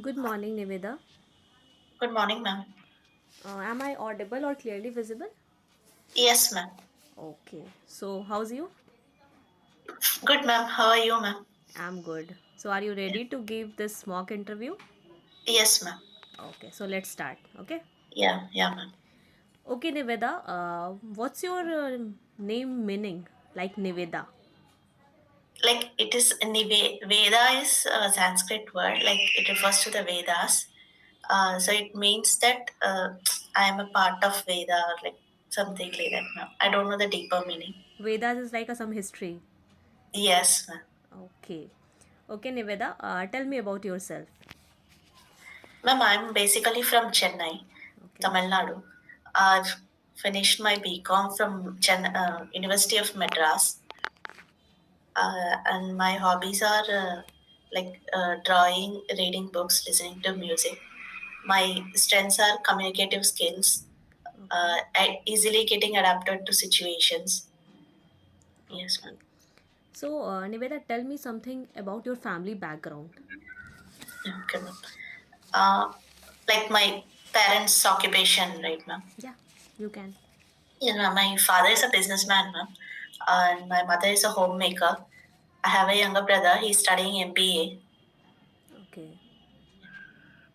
Good morning, Niveda. Good morning, ma'am. Am I audible or clearly visible? Yes, ma'am. Okay. So, how's you? Good, ma'am. How are you, ma'am? I'm good. So, are you Yeah. ready to give this mock interview? Yes, ma'am. Okay. So, let's start. Okay. Yeah, ma'am. Okay, Niveda. What's your name meaning? Like Niveda. Like it is Veda is a Sanskrit word. Like it refers to the Vedas. So it means that I am a part of Veda or like something like that, ma'am. I don't know the deeper meaning. Vedas is like some history. Yes, ma'am. Okay. Okay, Niveda. Tell me about yourself. Ma'am, I'm basically from Chennai, Okay. Tamil Nadu. I've finished my BCom from University of Madras. And my hobbies are drawing, reading books, listening to music. My strengths are communicative skills, Okay. easily getting adapted to situations. Yes, ma'am. Okay. So, Niveda, tell me something about your family background. Okay, ma'am. Uh, like my parents' occupation, right, ma'am. Yeah, you can. My father is a businessman, ma'am, and my mother is a homemaker. I have a younger brother. He's studying MBA. Okay.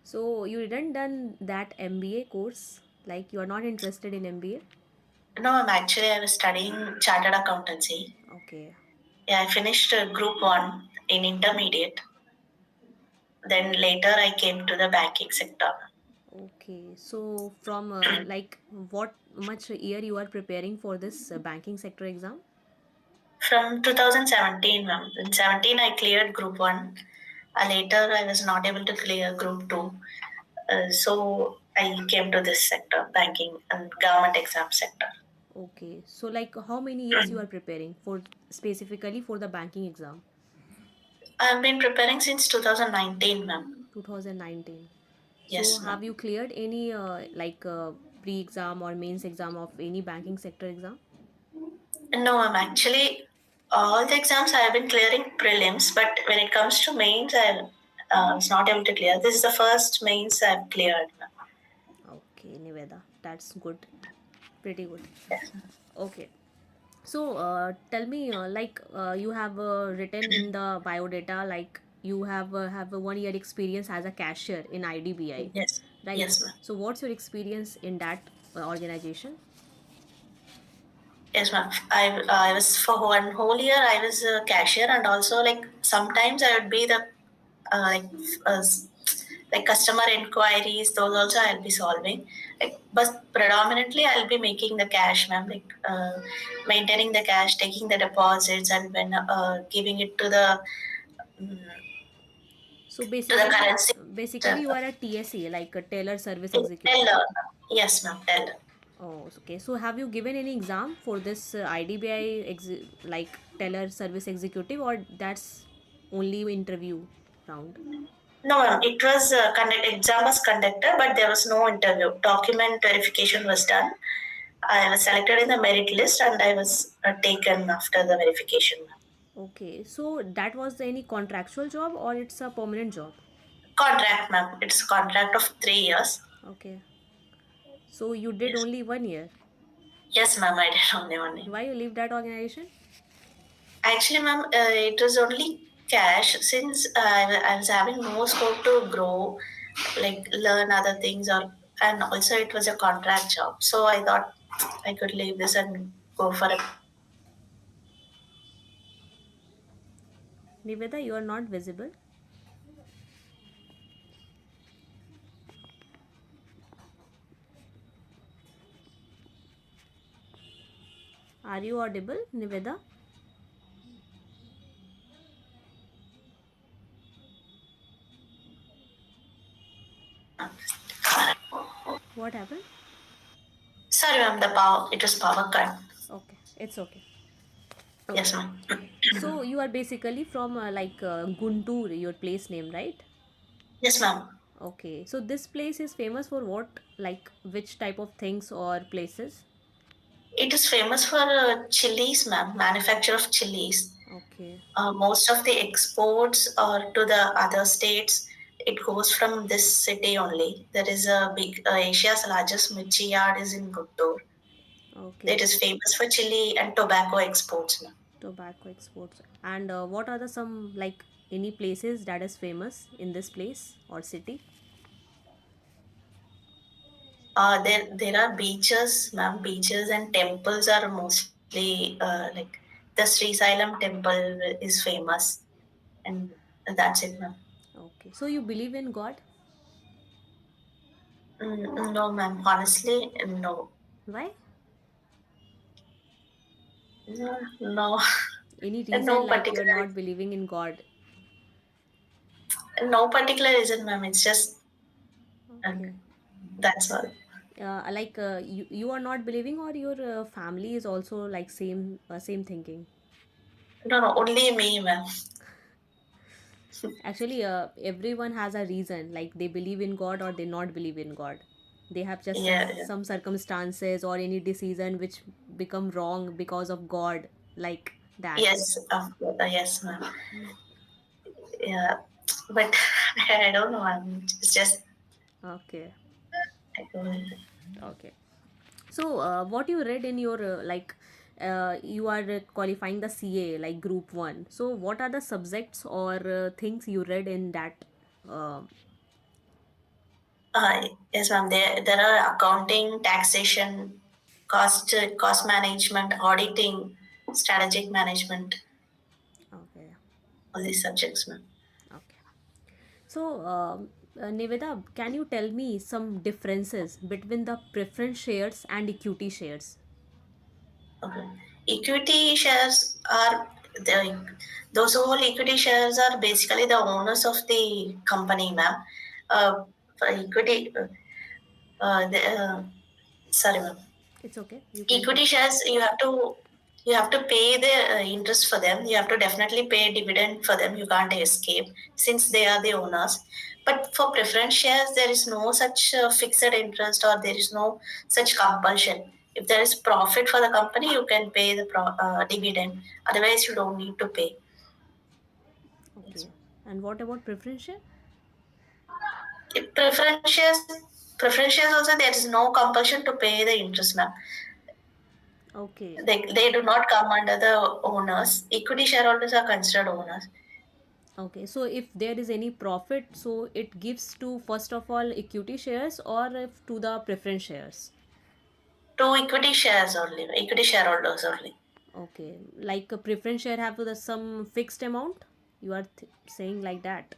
So you didn't done that MBA course? Like you are not interested in MBA? No, I was studying chartered accountancy. Okay. Yeah, I finished group one in intermediate. Then later I came to the banking sector. Okay. So from like what much year you are preparing for this banking sector exam? From 2017, ma'am. In 17, I cleared group one. Later, I was not able to clear group two. So I came to this sector, banking and government exam sector. Okay. So like how many years you are preparing for specifically for the banking exam? I've been preparing since 2019, ma'am. 2019. So Yes, have ma'am. you cleared any pre-exam or mains exam of any banking sector exam? No, ma'am. Actually, all the exams I have been clearing prelims, but when it comes to mains, I was not able to clear. This is the first mains I've cleared, ma'am. Okay, Niveda. That's good. Pretty good. Yes. Okay. So, tell me, you have written in the biodata, like you have a 1 year experience as a cashier in IDBI, Yes. right? Yes, ma'am. So, what's your experience in that organization? Yes, ma'am. I was for one whole year. I was a cashier, and also like sometimes I would be the like uh, s- like customer inquiries. Those also I'll be solving. But predominantly I'll be making the cash, ma'am. Maintaining the cash, taking the deposits, and when giving it mm, So, to the currency. basically, you are a TSE, like a Tailor Service Executive. Teller. Yes, ma'am. Teller. Oh, okay. So, have you given any exam for this IDBI like Teller Service Executive, or that's only interview round? No, ma'am. It was exam was conducted, but there was no interview. Document verification was done. I was selected in the merit list, and I was taken after the verification. Okay, so that was any contractual job or it's a permanent job? Contract, ma'am. It's a contract of 3 years. Okay, so you did Yes. only 1 year. Yes, ma'am. I did only one year. Why you leave that organization? Actually, ma'am, it was only cash since I was having no scope to grow, like learn other things, or and also it was a contract job. So I thought I could leave this and go for a. Niveda, you are not visible. Are you audible, Niveda? What happened? Sorry, ma'am. The power. It was power cut. Okay, it's okay. Yes, Okay, ma'am. so you are basically from Guntur, your place name, right? Yes, ma'am. Okay, so this place is famous for what? Like which type of things or places? It is famous for chilies, ma'am. Manufacture of chilies. Okay, Most of the exports are to the other states. it goes from this city only. There is a big Asia's largest mirchi yard is in Guttur. It Okay. is famous for chili and tobacco exports. Ma'am. Tobacco exports. And what are the some like any places that is famous in this place or city? There are beaches, ma'am. Beaches and temples are mostly like the Sri Sailam temple is famous, and that's it, ma'am. Okay. So you believe in God? No, ma'am. Honestly, no. Why? No, no, Any reason no like you're particular, not believing in God? no particular reason, ma'am. It's just uh, Okay. that's all. Like you are not believing or your family is also like same thinking. No, no, only me, ma'am. Actually, everyone has a reason like they believe in God or they not believe in God. They have just Yeah, yeah. some circumstances or any decision which become wrong because of God, like that. Yes, yes, ma'am. Yeah, but I don't know. It's just Okay. I don't. Okay. So, what you read in your like, you are qualifying the CA like Group One. So, what are the subjects or things you read in that? Uh, Yes, ma'am. There are accounting, taxation, cost management, auditing, strategic management, okay, all these subjects, ma'am. okay. So, Niveda, can you tell me some differences between the preference shares and equity shares? Okay. Equity shares are the those whole equity shares are basically the owners of the company, ma'am. For equity, the, sorry, ma'am. It's okay. You can take. Equity shares you have to pay the interest for them. You have to definitely pay dividend for them. You can't escape since they are the owners. But for preference shares, there is no such fixed interest or there is no such compulsion. If there is profit for the company, you can pay the dividend. Otherwise, you don't need to pay. Yes. Okay. And what about preference share? If preference shares also there is no compulsion to pay the interest, ma'am. Okay. They do not come under the owners. Equity shareholders are considered owners. Okay, so if there is any profit, so it gives to first of all equity shares or if to the preference shares. To equity shares only, equity shareholders only. Okay, like a preference share have the some fixed amount. You are saying like that.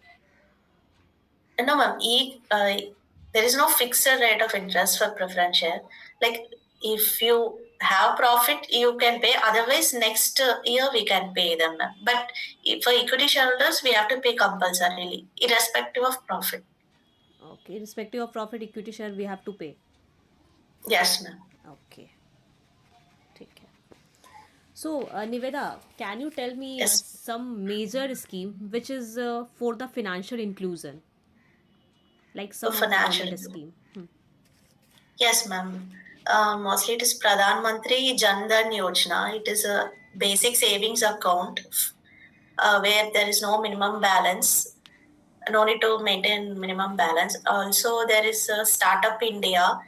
No, ma'am. There is no fixed rate of interest for preference share. Like if you have profit, you can pay. Otherwise, next year we can pay them, ma'am. But for equity shareholders, we have to pay compulsorily, irrespective of profit. Okay, irrespective of profit, equity share we have to pay. Yes, ma'am. Okay, take care. So, Niveda, can you tell me Yes, some major scheme which is for the financial inclusion, like some for of the national. government scheme? Yes, ma'am. Mostly it is Pradhan Mantri Jan Dhan Yojana. It is a basic savings account where there is no minimum balance, no need to maintain minimum balance. Also, there is a Startup India.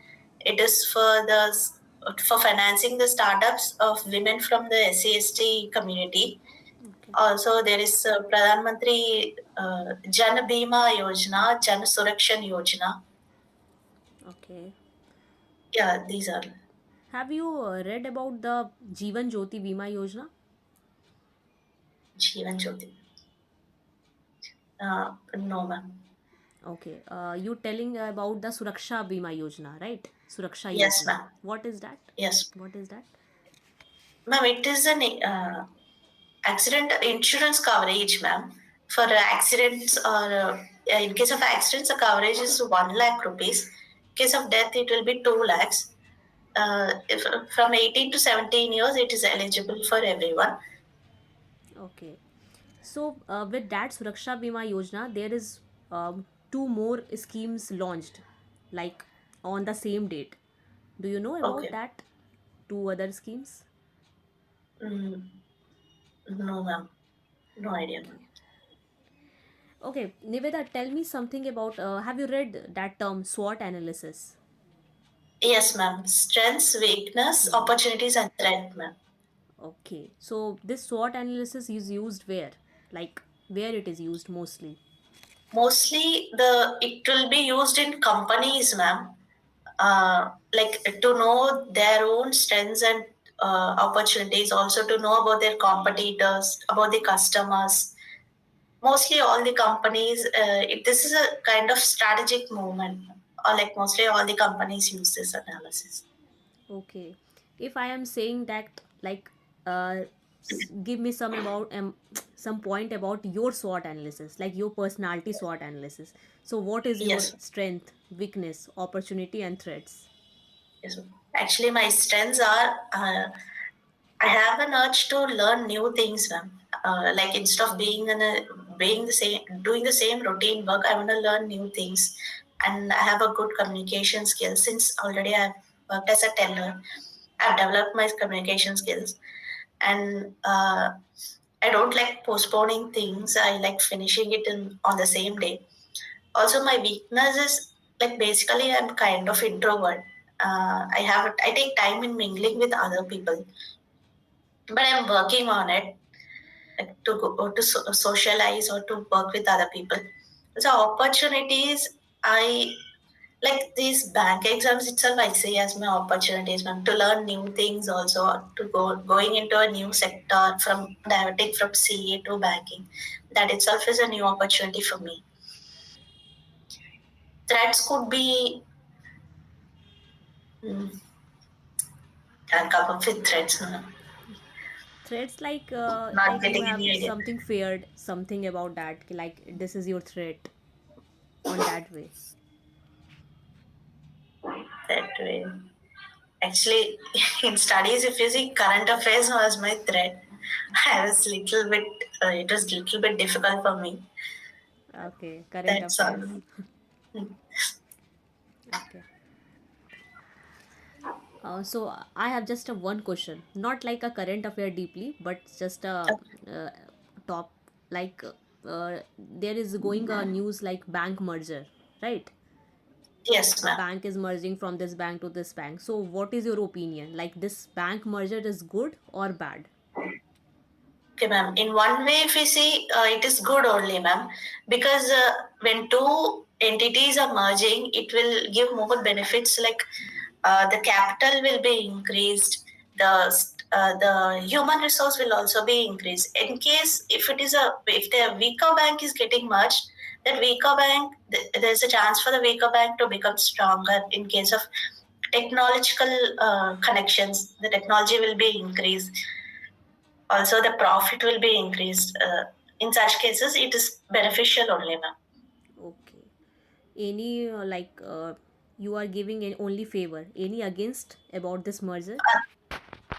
It is for financing the startups of women from the SC/ST community. Okay, Also, there is Pradhan Mantri Jan Bima Yojana, Jan Surakshan Yojana. okay. Yeah, these are Have you read about the Jeevan Jyoti Bima Yojana? Jeevan Jyoti. No, ma'am. Okay, you telling about the Suraksha Bima Yojana, right? Suraksha Yes, Yojana. ma'am. What is that? Yes, What is that? ma'am. It is an accident insurance coverage, ma'am. For accidents or in case of accidents, the coverage is 1 lakh rupees. In case of death, it will be 2 lakhs. If from 18 to 17 years, it is eligible for everyone. Okay. So with that Suraksha Bima Yojana, there is two more schemes launched, like on the same date. Do you know about Okay. that? Two other schemes. Mm, no, ma'am. No idea, ma'am. Okay. Okay, Niveda, tell me something about. Have you read that term SWOT analysis? Yes, ma'am. Strengths, weakness, Hmm. opportunities, and threat, ma'am. Okay, so this SWOT analysis is used where? Like where it is used mostly? Mostly, the it will be used in companies, ma'am. Like to know their own strengths and opportunities, also to know about their competitors, about the customers. Mostly, all the companies. This is a kind of strategic movement. Or like mostly all the companies use this analysis. Okay, if I am saying that, like, give me some about some point about your SWOT analysis, like your personality SWOT analysis. So, what is your Yes. strength, weakness, opportunity, and threats? Yes. Actually, my strengths are I have an urge to learn new things, ma'am. Like instead of being the same, doing the same routine work, I want to learn new things, and I have a good communication skills. Since already I've worked as a teller, I've developed my communication skills, and I don't like postponing things. I like finishing it on the same day. Also, my weakness is like basically I'm kind of introvert. I take time in mingling with other people, but I'm working on it, like to go or to socialize or to work with other people. So opportunities, I like these bank exams itself. I see as my opportunities, ma'am, to learn new things. Also to going into a new sector from diverting from CA to banking. That itself is a new opportunity for me. Threats could be. Hmm, can't come up with threats. Ma'am. Threats Not like you getting have any idea. something feared, something about that, like this is your threat on that way. That way. Actually, in studies, if you see, current affairs was my threat. I was little bit. It was little bit difficult for me. Okay, current That's all. affairs. Okay. So I have just a one question, not like a current affair deeply, but just a top like there is going a news like bank merger, right? Yes, A ma'am. bank is merging from this bank to this bank. So what is your opinion? Like this bank merger is good or bad? Okay, ma'am. In one way, if we see, it is good only, ma'am, because when two entities are merging, it will give more benefits. Like the capital will be increased, the human resource will also be increased. In case if the weaker bank is getting merged, that weaker bank there's a chance for the weaker bank to become stronger. In case of technological connections, the technology will be increased, also the profit will be increased. In such cases, it is beneficial only, ma'am. Okay. Any you are giving an only favor. Any against about this merger?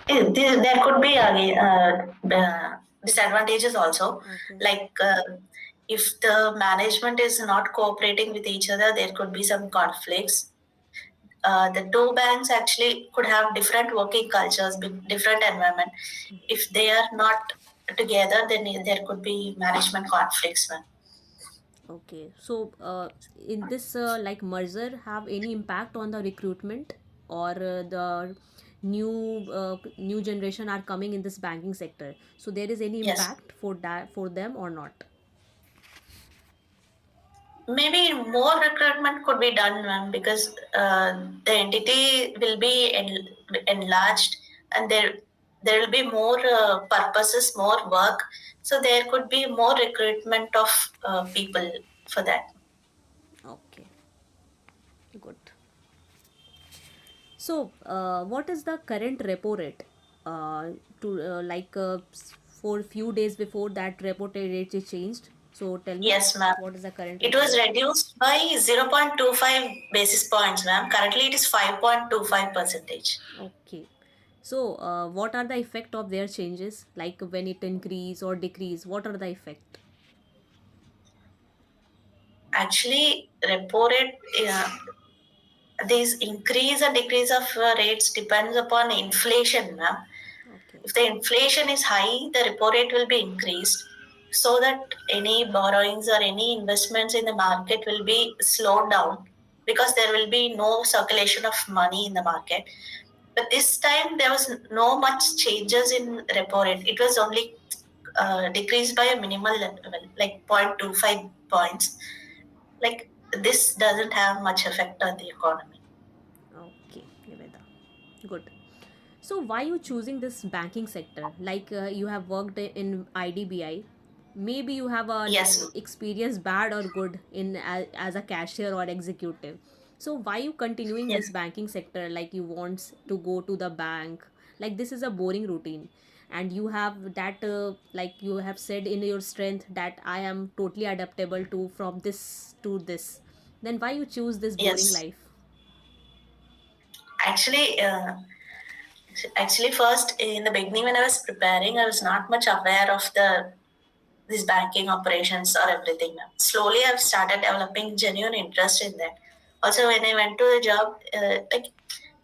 There could be again disadvantages also, Okay. like if the management is not cooperating with each other, there could be some conflicts. The two banks actually could have different working cultures, different environment. If they are not together, then there could be management conflicts, ma'am. Okay, so in this merger have any impact on the recruitment or the new generation are coming in this banking sector? So there is any Yes. impact for that for them or not? Maybe more recruitment could be done, ma'am, because the entity will be enlarged, and there will be more purposes, more work. So there could be more recruitment of people for that. Okay, good. So what is the current repo rate? To for few days before that repo rate is changed. So tell me Yes, ma'am. what is the current It repo was rate? reduced by 0.25 basis points, ma'am. Currently, it is 5.25 percentage. Okay. So, what are the effect of their changes? Like when it increase or decrease, what are the effect? Actually, repo rate, these increase and decrease of rates depends upon inflation, ma'am. Okay. If the inflation is high, the repo rate will be increased. so that any borrowings or any investments in the market will be slowed down because there will be no circulation of money in the market. But this time there was no much changes in repo rate. It was only decreased by a minimal level, like 0.25 points. Like this doesn't have much effect on the economy. Okay, Niveda. Good. So why you choosing this banking sector? Like you have worked in IDBI, maybe you have a Yes, experience bad or good in as a cashier or executive. So why you continuing this yes, banking sector? Like you want to go to the bank. Like this is a boring routine, and you have that like you have said in your strength that I am totally adaptable to from this to this. Then why you choose this boring yes. life? Actually, first in the beginning when I was preparing, I was not much aware of the these banking operations or everything. Slowly, I've started developing genuine interest in that. Also, when I went to the job, like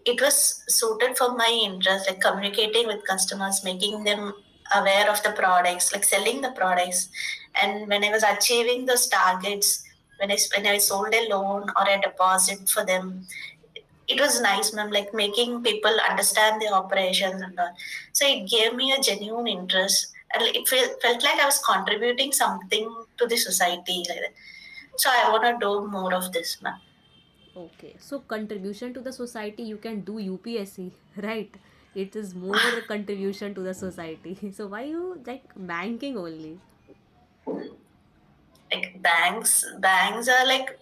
it was suited for my interest, like communicating with customers, making them aware of the products, like selling the products. And when I was achieving those targets, when I sold a loan or a deposit for them, it was nice, ma'am, like making people understand the operations and all. So it gave me a genuine interest. And it felt like I was contributing something to the society. Like that. So I want to do more of this, ma'am. Okay, so contribution to the society you can do UPSC, right? It is more contribution to the society. So why you like banking only? Like banks are like,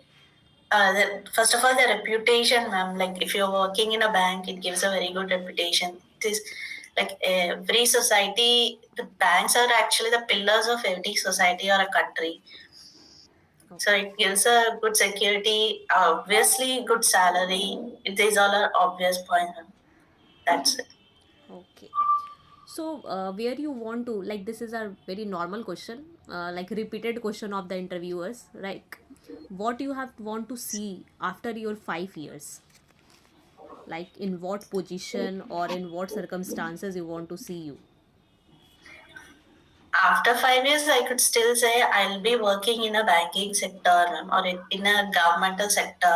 first of all, the reputation, ma'am. Like if you're working in a bank, it gives a very good reputation. It is like every society, the banks are actually the pillars of every society or a country. So Okay, it gives a good security, obviously good salary. These all are obvious points. That's it. okay. So where you want to like this is a very normal question, like repeated question of the interviewers. Like, what you have want to see after your 5 years? Like in what position or in what circumstances you want to see you? After 5 years, I could still say I'll be working in a banking sector, ma'am, or in a governmental sector,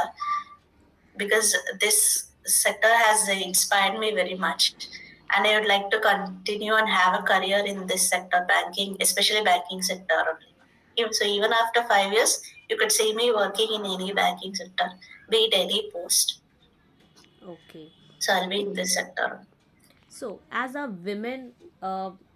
because this sector has inspired me very much. And I would like to continue and have a career in this sector, banking, especially banking sector only. So even after 5 years, you could see me working in any banking sector, be it any post. Okay. So I'll be in this sector. So, as a women,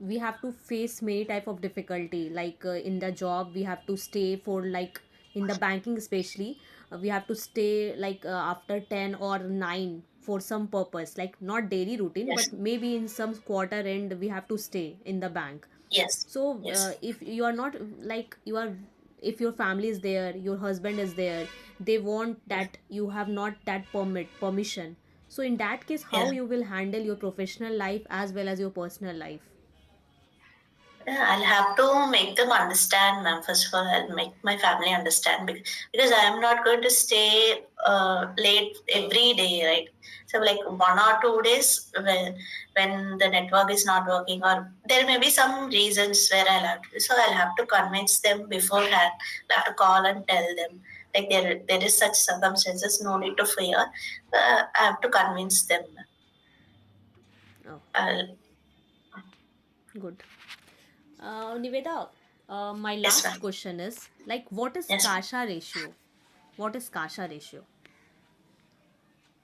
we have to face many type of difficulty. Like in the job, we have to stay for like in the banking, especially we have to stay like after 10 or 9 for some purpose. Like not daily routine, Yes, but maybe in some quarter end we have to stay in the bank. yes, So yes, if you are not like you are, if your family is there, your husband is there, they want that you have not that permission. So in that case, how yes. you will handle your professional life as well as your personal life? Yeah, I'll have to make them understand, ma'am. First of all, I'll make my family understand because I am not going to stay late every day, right? So like 1 or 2 days when the network is not working, or there may be some reasons where I'll have to. So I'll have to convince them beforehand. I'll have to call and tell them like there is such circumstances, no need to fear. I have to convince them. Okay, I'll, good. Niveda, my yes, last ma'am. question is like, what is Yes, ma'am. Kasha ratio? What is Kasha ratio?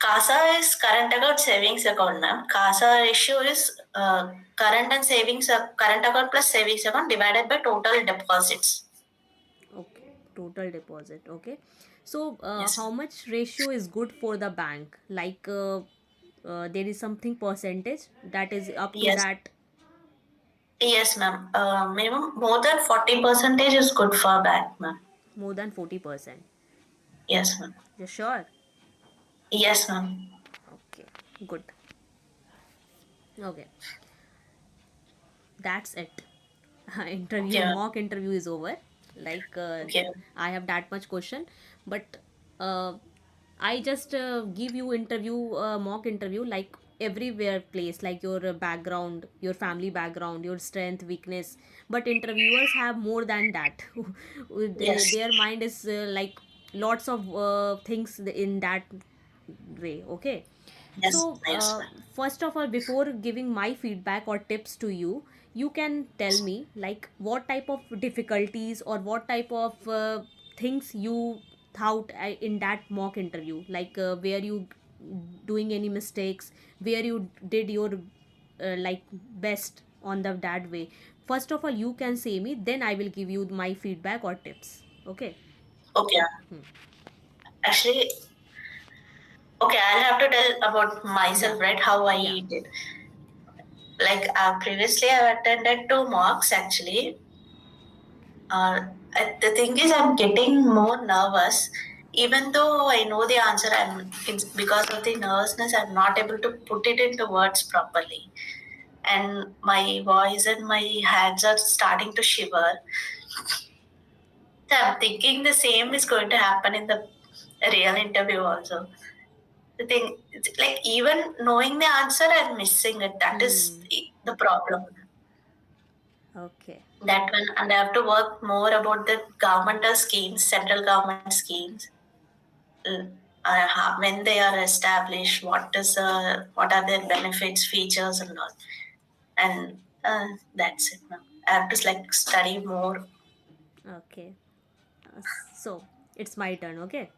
CASA is current account savings account, ma'am. CASA ratio is current and savings, current account plus savings account divided by total deposits. Okay, total deposit. Okay, so Yes, how much ratio is good for the bank? Like there is something percentage that is up to yes, that, yes, ma'am. Minimum more than 40% is good for bank, ma'am. more than 40%. Yes, ma'am. You sure? Yes, ma'am. Okay, good. Okay, that's it. Interview, Okay, mock interview is over. Like okay, I have that much question, but uh, I just give you interview, mock interview. Like everywhere place, like your background, your family background, your strength, weakness. But interviewers have more than that. Yes. Their mind is like lots of things in that way. Okay. Yes. So, Yes. first of all, before giving my feedback or tips to you, you can tell me like what type of difficulties or what type of things you thought in that mock interview, like where you doing any mistakes, where you did your like best on the that way. First of all, you can say me, then I will give you my feedback or tips. Okay. Okay. Actually, okay, I'll have to tell about Yeah. myself, right? How Yeah. I did. Like previously, I've attended two mocks actually. The thing is, I'm getting more nervous. Even though I know the answer, it's because of the nervousness, I'm not able to put it into words properly. And my voice and my hands are starting to shiver. So I'm thinking the same is going to happen in the real interview also. The thing, it's like even knowing the answer and missing it, that is Hmm. the problem. Okay. That one, and I have to work more about the governmental schemes, central government schemes. When they are established, what are their benefits, features, and all. And that's it. Now I have to like study more. Okay. So it's my turn. Okay.